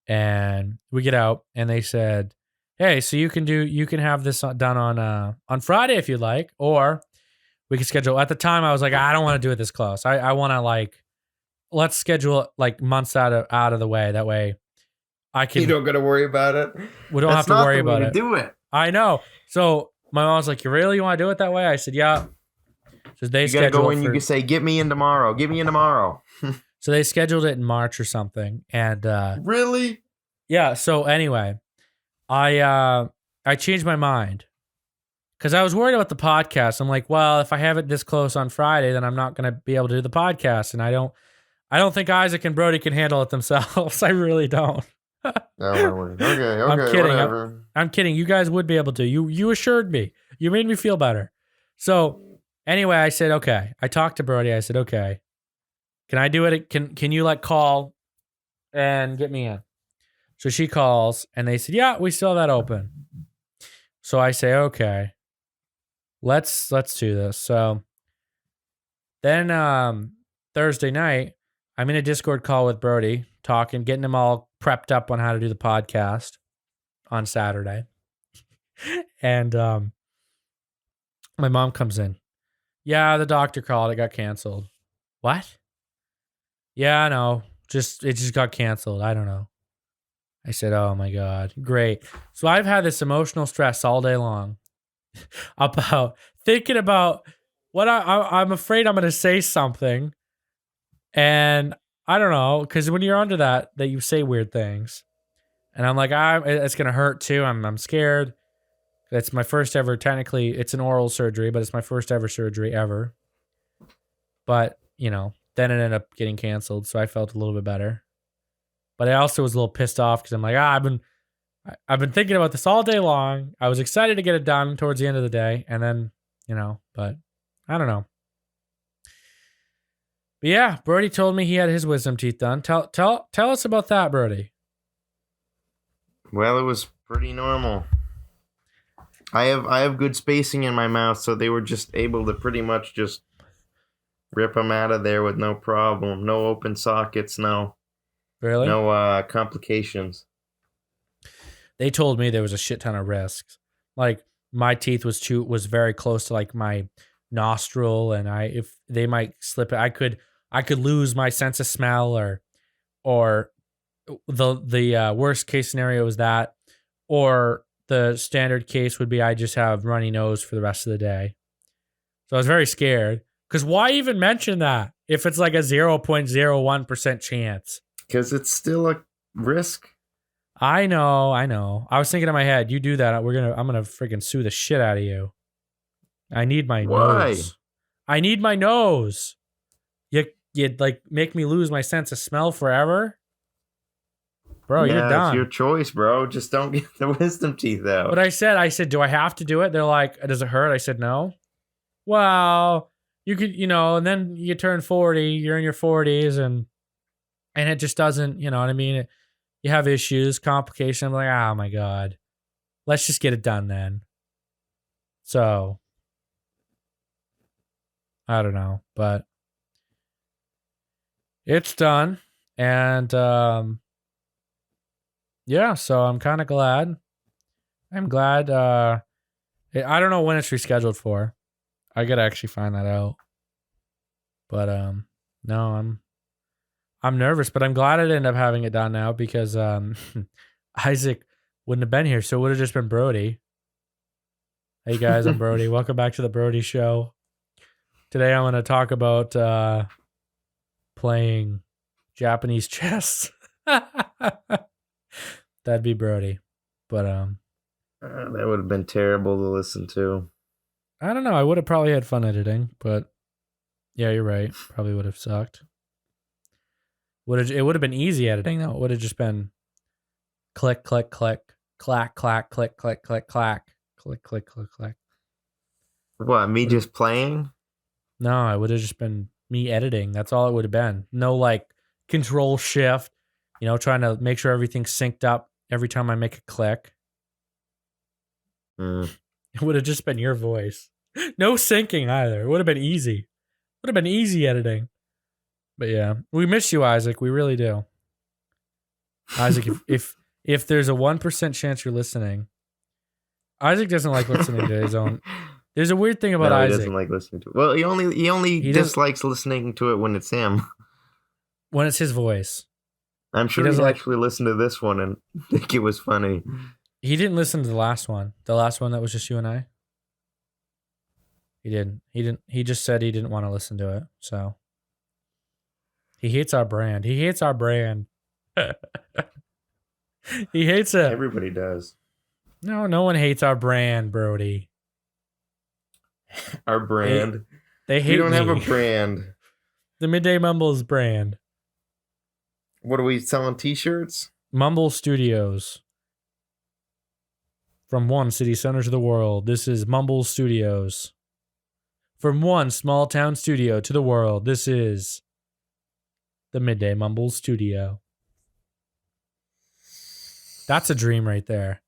And we get out and they said, hey, so you can have this done on Friday if you'd like, or we can schedule. At the time I was like, I don't want to do it this close. I want to let's schedule it months out of the way. That way I can. You don't got to worry about it. We don't have to worry about it. Do it. I know. So my mom's like, you really want to do it that way? I said, yeah. So they you gotta go in. You can say, get me in tomorrow. So they scheduled it in March or something. And really? Yeah. So anyway, I changed my mind because I was worried about the podcast. I'm like, well, if I have it this close on Friday, then I'm not going to be able to do the podcast. And I don't think Isaac and Brody can handle it themselves. I really don't. Okay. I'm kidding. Whatever. I'm kidding. You guys would be able to. You assured me. You made me feel better. So anyway, I said, okay. I talked to Brody. I said, okay, can I do it? Can you call and get me in? So she calls and they said, yeah, we still have that open. So I say, okay, let's do this. So Then Thursday night, I'm in a Discord call with Brody, talking, getting him all prepped up on how to do the podcast on Saturday. And my mom comes in. Yeah, the doctor called. It got canceled. What? Yeah, I know. It just got canceled. I don't know. I said, oh my God, great. So I've had this emotional stress all day long about thinking about what I'm afraid I'm going to say something. And I don't know, because when you're under that you say weird things. And I'm like, it's going to hurt too. I'm scared. It's my first ever, technically, it's an oral surgery, but it's my first ever surgery ever. But, then it ended up getting canceled, so I felt a little bit better. But I also was a little pissed off because I'm like, I've been thinking about this all day long. I was excited to get it done towards the end of the day, and then, but I don't know. But yeah, Brody told me he had his wisdom teeth done. Tell us about that, Brody. Well, it was pretty normal. I have good spacing in my mouth, so they were just able to pretty much just rip them out of there with no problem. No open sockets, no complications. They told me there was a shit ton of risks. Like my teeth was very close to like my nostril, and if they might slip it, I could lose my sense of smell, or the worst case scenario is that, or the standard case would be I just have runny nose for the rest of the day. So I was very scared. Because why even mention that if it's like a 0.01% chance? Because it's still a risk. I know. I was thinking in my head, you do that, I'm gonna freaking sue the shit out of you. I need my nose. I need my nose. You'd like make me lose my sense of smell forever? Bro, yeah, you're done. It's your choice, bro. Just don't get the wisdom teeth out. But I said, do I have to do it? They're like, does it hurt? I said, no. Well, you could, and then you turn 40, you're in your 40s, and it just doesn't, you know what I mean? You have issues, complications. I'm like, oh my God, let's just get it done then. So, I don't know, but it's done. And, yeah, so I'm kind of glad. I'm glad. I don't know when it's rescheduled for. I gotta actually find that out. But no, I'm nervous, but I'm glad I ended up having it done now because Isaac wouldn't have been here, so it would have just been Brody. Hey guys, I'm Brody. Welcome back to the Brody Show. Today I'm gonna talk about playing Japanese chess. That'd be Brody. But that would have been terrible to listen to. I don't know. I would have probably had fun editing, but yeah, you're right. Probably would have sucked. It would have been easy editing though. It would have just been click, click, click, clack, clack, click, click, click, clack, click, click, click, clack. What, me just playing? No, it would have just been me editing. That's all it would have been. No like control shift, trying to make sure everything's synced up every time I make a click. It would have just been your voice. No syncing either. It would have been easy. Would have been easy editing. But yeah, we miss you, Isaac. We really do. Isaac, if there's a 1% chance you're listening, Isaac doesn't like listening to his own. There's a weird thing about Isaac. He doesn't like listening to it. Well, he only dislikes listening to it when it's him. When it's his voice. I'm sure he actually listened to this one and think it was funny. He didn't listen to the last one. The last one that was just you and I. He didn't. He just said he didn't want to listen to it. So he hates our brand. He hates our brand. He hates it. Everybody does. No one hates our brand, Brody. Our brand. They hate me. We don't have a brand. The Midday Mumbles brand. What are we selling? T-shirts? Mumble Studios. From one city center to the world, this is Mumble Studios. From one small town studio to the world, this is the Midday Mumbles Studio. That's a dream right there.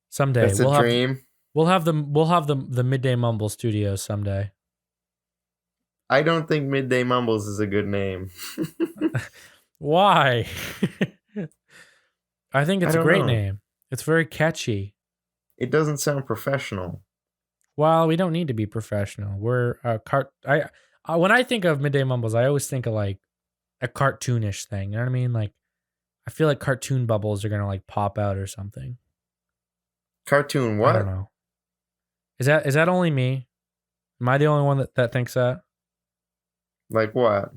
Someday that's a dream. We'll have the Midday Mumble Studios someday. I don't think Midday Mumbles is a good name. Why? I think I it's a don't great know. name. It's very catchy. It doesn't sound professional. Well, we don't need to be professional. We're when I think of Midday Mumbles, I always think of like a cartoonish thing. You know what I mean? Like I feel like cartoon bubbles are gonna like pop out or something. Cartoon I don't what? know. Is that only me? Am I the only one that thinks that? Like what?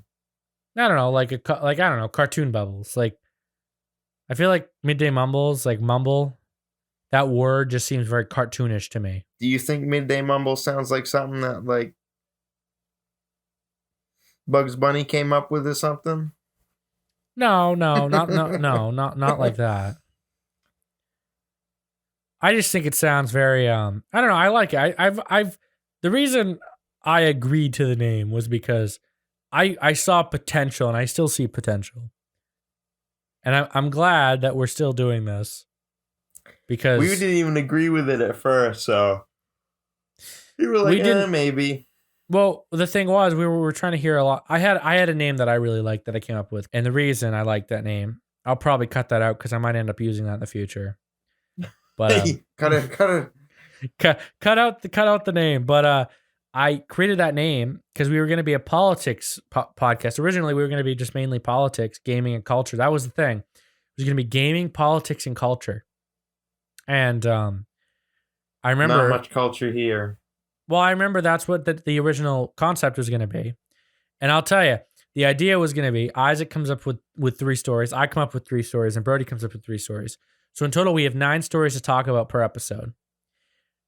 I don't know, like I don't know, cartoon bubbles. Like I feel like Midday Mumbles, like mumble, that word just seems very cartoonish to me. Do you think Midday Mumble sounds like something that like Bugs Bunny came up with or something? No, not like that. I just think it sounds very I don't know, I like it. I've the reason I agreed to the name was because I saw potential and I still see potential. And I'm glad that we're still doing this because We didn't even agree with it at first, so you were like, we didn't. Maybe. Well, the thing was, we were trying to hear a lot. I had a name that I really liked that I came up with, and the reason I liked that name, I'll probably cut that out because I might end up using that in the future. But Hey, cut it. cut out the name. But I created that name because we were going to be a politics podcast. Originally, we were going to be just mainly politics, gaming, and culture. That was the thing. It was going to be gaming, politics, and culture. And I remember Not much culture here. Well, I remember that's what the original concept was going to be. And I'll tell you, the idea was going to be Isaac comes up with 3 stories, I come up with 3 stories, and Brody comes up with 3 stories. So in total, we have 9 stories to talk about per episode.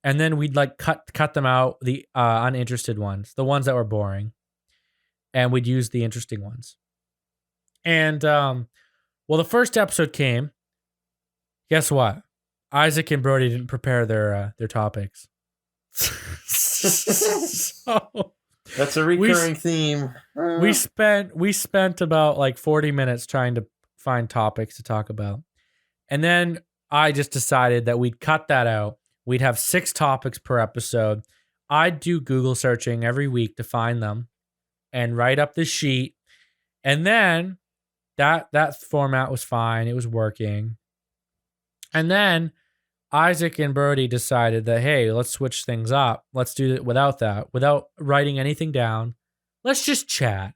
And then we'd like cut them out, the uninterested ones, the ones that were boring. And we'd use the interesting ones. And well, the first episode came. Guess what? Isaac and Brody didn't prepare their topics. So That's a recurring theme. We spent about like 40 minutes trying to find topics to talk about. And then I just decided that we'd cut that out. We'd have 6 topics per episode. I'd do Google searching every week to find them and write up the sheet. And then that format was fine. It was working. And then Isaac and Brody decided that, hey, let's switch things up. Let's do it without that, without writing anything down. Let's just chat,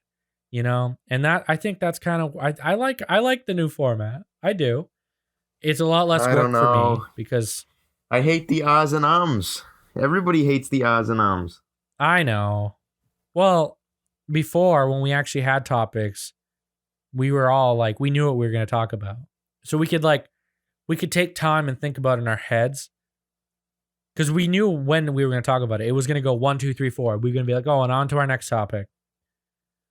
you know? And that, I think that's kind of, I like the new format. I do. It's a lot less work for me because I hate the ahs and ums. Everybody hates the ahs and ums. I know. Well, before when we actually had topics, we were all like, we knew what we were going to talk about. So we could take time and think about it in our heads because we knew when we were going to talk about it. It was going to go 1, 2, 3, 4. We were going to be like, oh, and on to our next topic.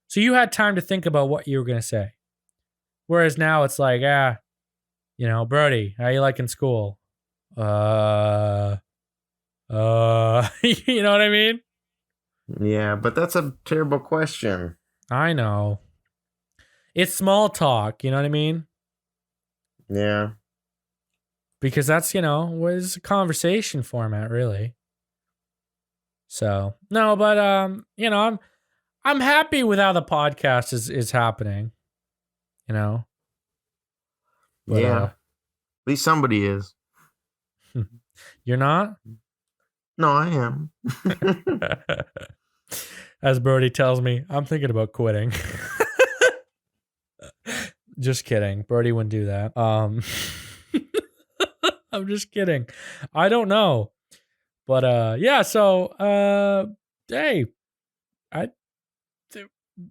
So you had time to think about what you were going to say. Whereas now it's like, you know, Brody, how you liking school? You know what I mean? Yeah, but that's a terrible question. I know. It's small talk, you know what I mean? Yeah. Because that's, you know, it's a conversation format, really. So, no, but, you know, I'm happy with how the podcast is happening, you know? But, yeah. At least somebody is. You're not? No, I am. As Brody tells me, I'm thinking about quitting. Just kidding. Brody wouldn't do that. I'm just kidding. I don't know. But yeah, so hey,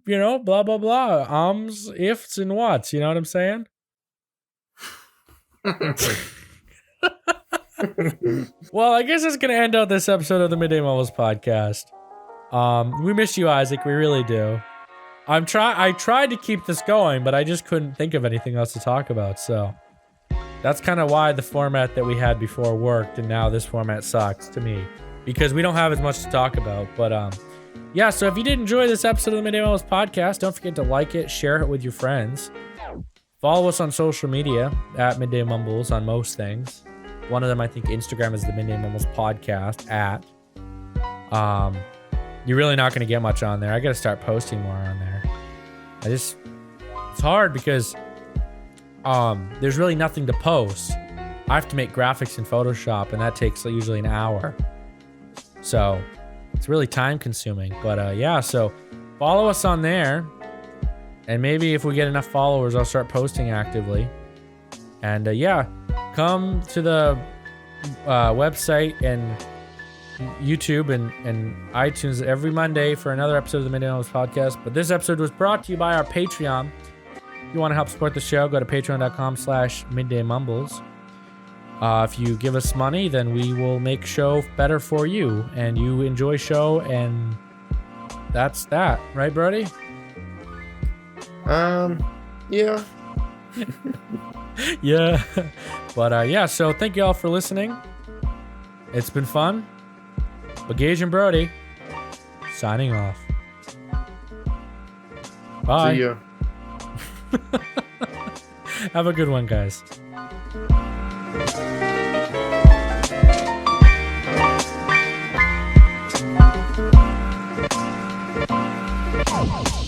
you know, blah blah blah. Ifs and whats, you know what I'm saying? Well, I guess that's gonna end out this episode of the Midday Mumbles podcast. We miss you, Isaac. We really do. I tried to keep this going, but I just couldn't think of anything else to talk about. So that's kind of why the format that we had before worked, and now this format sucks to me because we don't have as much to talk about. But yeah. So if you did enjoy this episode of the Midday Mumbles podcast, don't forget to like it, share it with your friends. Follow us on social media at Midday Mumbles on most things. One of them, I think, Instagram is the Midday Mumbles podcast at. you're really not going to get much on there. I got to start posting more on there. It's hard because there's really nothing to post. I have to make graphics in Photoshop, and that takes usually an hour. So it's really time consuming. But yeah, so follow us on there. And maybe if we get enough followers, I'll start posting actively. And yeah, come to the website and YouTube and iTunes every Monday for another episode of the Midday Mumbles podcast. But this episode was brought to you by our Patreon. If you want to help support the show, go to patreon.com/middaymumbles. If you give us money, then we will make show better for you, and you enjoy show, and that's that, right, Brody? Yeah. Yeah. But yeah, so thank you all for listening. It's been fun. But Gage and Brody, signing off. Bye. See ya. Have a good one, guys. Oh.